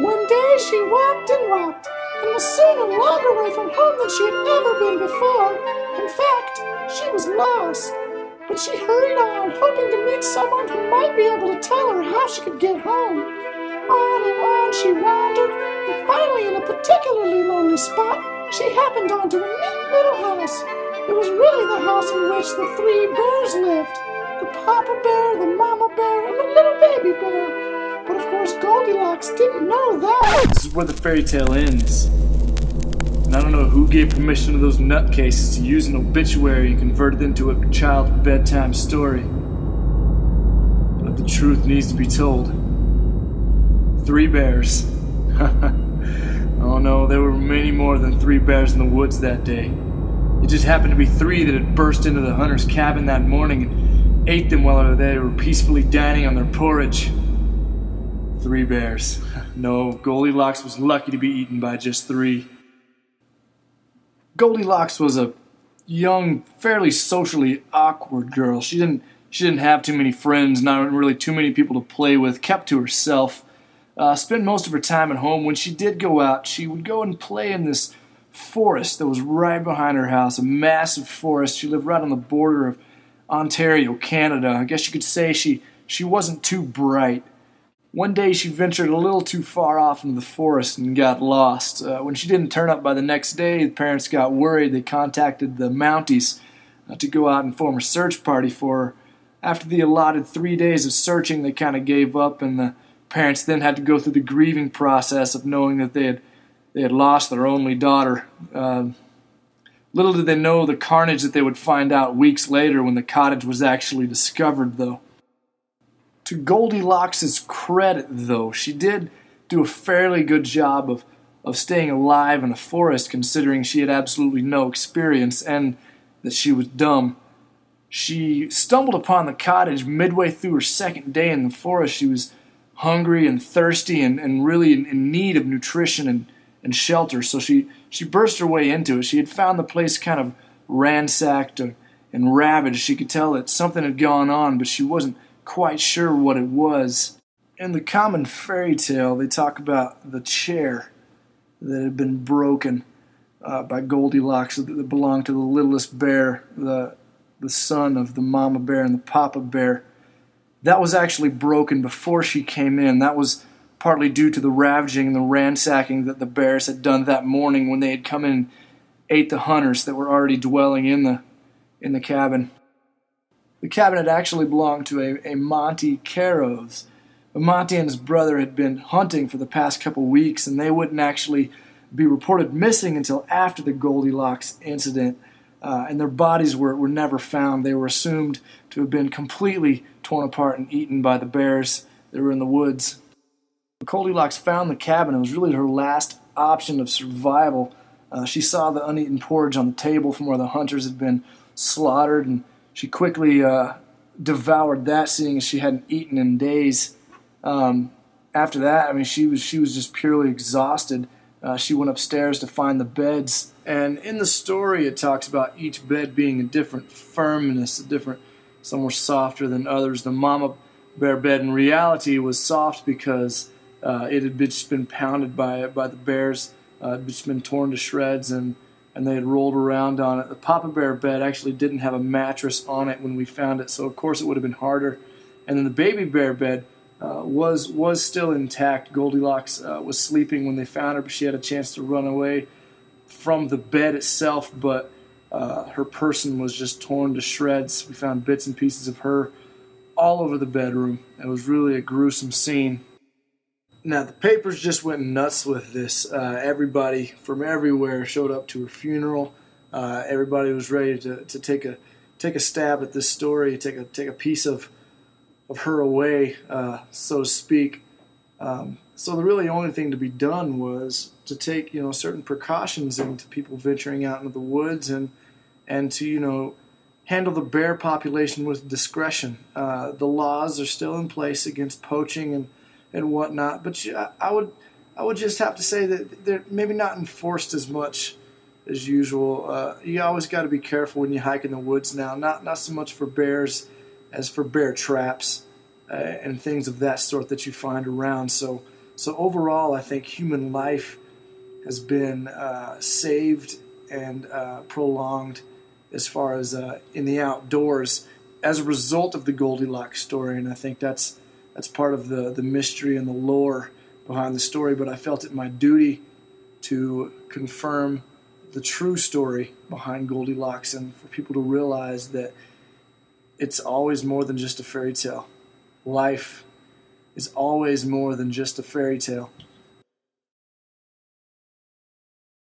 One day she walked and walked, and was soon a longer way from home than she had ever been before. In fact, she was lost. But she hurried on, hoping to meet someone who might be able to tell her how she could get home. On and on she wandered, and finally in a particularly lonely spot, she happened onto a neat little house. It was really the house in which the three bears lived. The Papa Bear, the Mama Bear, and the little baby bear. But of course Goldilocks didn't know that. This is where the fairy tale ends. And I don't know who gave permission to those nutcases to use an obituary and convert it into a child's bedtime story. But the truth needs to be told. 3 bears. Oh no, there were many more than 3 bears in the woods that day. It just happened to be 3 that had burst into the hunter's cabin that morning and ate them while they were peacefully dining on their porridge. 3 bears. No, Goldilocks was lucky to be eaten by just 3. Goldilocks was a young, fairly socially awkward girl. She didn't have too many friends, not really too many people to play with, kept to herself. Spent most of her time at home. When she did go out, she would go and play in this forest that was right behind her house, a massive forest. She lived right on the border of Ontario, Canada. I guess you could say she wasn't too bright. One day she ventured a little too far off into the forest and got lost. When she didn't turn up by the next day, the parents got worried. They contacted the Mounties to go out and form a search party for her. After the allotted 3 days of searching, they kind of gave up, and the parents then had to go through the grieving process of knowing that they had lost their only daughter. Little did they know the carnage that they would find out weeks later when the cottage was actually discovered, though. To Goldilocks' credit, though, she did do a fairly good job of staying alive in a forest, considering she had absolutely no experience and that she was dumb. She stumbled upon the cottage midway through her second day in the forest. She was hungry and thirsty and really in need of nutrition and shelter, so she burst her way into it. She had found the place kind of ransacked and ravaged. She could tell that something had gone on, but she wasn't quite sure what it was. In the common fairy tale, they talk about the chair that had been broken by Goldilocks that belonged to the littlest bear, the son of the Mama Bear and the Papa Bear. That was actually broken before she came in. That was partly due to the ravaging and the ransacking that the bears had done that morning when they had come in and ate the hunters that were already dwelling in the cabin. The cabin had actually belonged to a Monte Caros. Monte and his brother had been hunting for the past couple weeks, and they wouldn't actually be reported missing until after the Goldilocks incident, and their bodies were never found. They were assumed to have been completely torn apart and eaten by the bears that were in the woods. Goldilocks found the cabin. It was really her last option of survival. She saw the uneaten porridge on the table from where the hunters had been slaughtered, and she quickly devoured that, seeing as she hadn't eaten in days. After that, I mean, she was just purely exhausted. She went upstairs to find the beds, and in the story it talks about each bed being a different firmness, some were softer than others. The Mama Bear bed in reality was soft because it had just been pounded by the bears. It had just been torn to shreds, and they had rolled around on it. The Papa Bear bed actually didn't have a mattress on it when we found it, so of course it would have been harder. And then the Baby Bear bed was still intact. Goldilocks was sleeping when they found her, but she had a chance to run away from the bed itself, but her person was just torn to shreds. We found bits and pieces of her all over the bedroom. It was really a gruesome scene. Now, the papers just went nuts with this. Everybody from everywhere showed up to her funeral. Everybody was ready to take a stab at this story, take a piece of her away, so to speak. So the really only thing to be done was to take certain precautions into people venturing out into the woods and to handle the bear population with discretion. The laws are still in place against poaching and whatnot, but I would just have to say that they're maybe not enforced as much as usual. You always got to be careful when you hike in the woods now. Not so much for bears as for bear traps and things of that sort that you find around. So So overall, I think human life has been saved and prolonged as far as in the outdoors as a result of the Goldilocks story, and I think that's part of the mystery and the lore behind the story. But I felt it my duty to confirm the true story behind Goldilocks and for people to realize that it's always more than just a fairy tale. Life is always more than just a fairy tale.